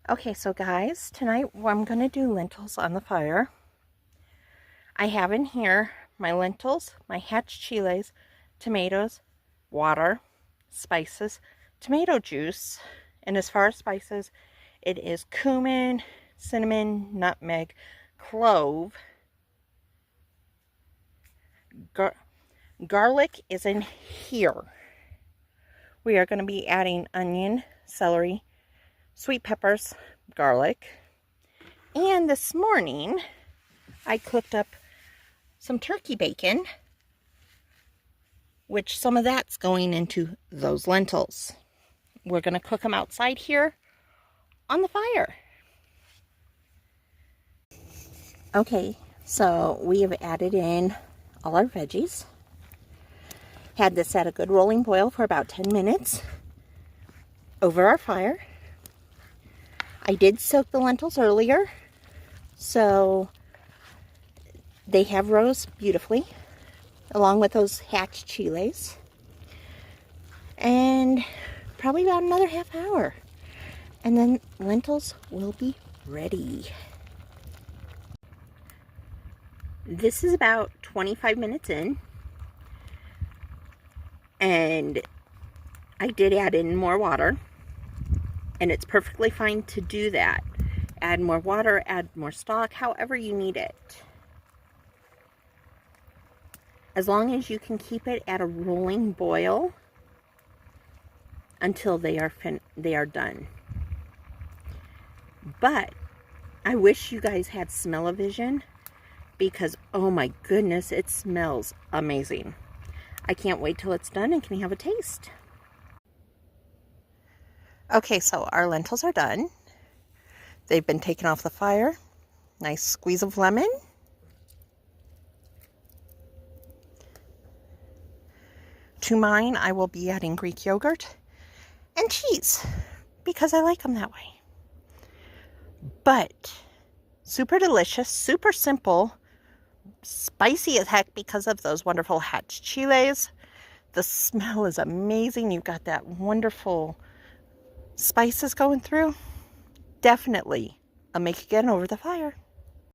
Okay, so guys, tonight I'm going to do lentils on the fire. I have in here my lentils, my hatch chiles, tomatoes, water, spices, tomato juice, and as far as spices, it is cumin, cinnamon, nutmeg, clove. Garlic is in here. We are going to be adding onion, celery, sweet peppers, garlic. And this morning, I cooked up some turkey bacon, which some of that's going into those lentils. We're going to cook them outside here on the fire. Okay, so we have added in all our veggies. Had this at a good rolling boil for about 10 minutes over our fire. I did soak the lentils earlier, so they have rose beautifully, along with those hatch chiles. And probably about another half hour. And then lentils will be ready. This is about 25 minutes in. And I did add in more water. And it's perfectly fine to do that. Add more water, add more stock, however you need it. As long as you can keep it at a rolling boil until they are done. But I wish you guys had smell-o-vision, because oh my goodness, it smells amazing. I can't wait till it's done and can have a taste. Okay, so our lentils are done. They've been taken off the fire. Nice squeeze of lemon. To mine, I will be adding Greek yogurt and cheese because I like them that way. But super delicious, super simple, spicy as heck because of those wonderful hatch chiles. The smell is amazing. You've got that wonderful spices going through. Definitely a make again over the fire.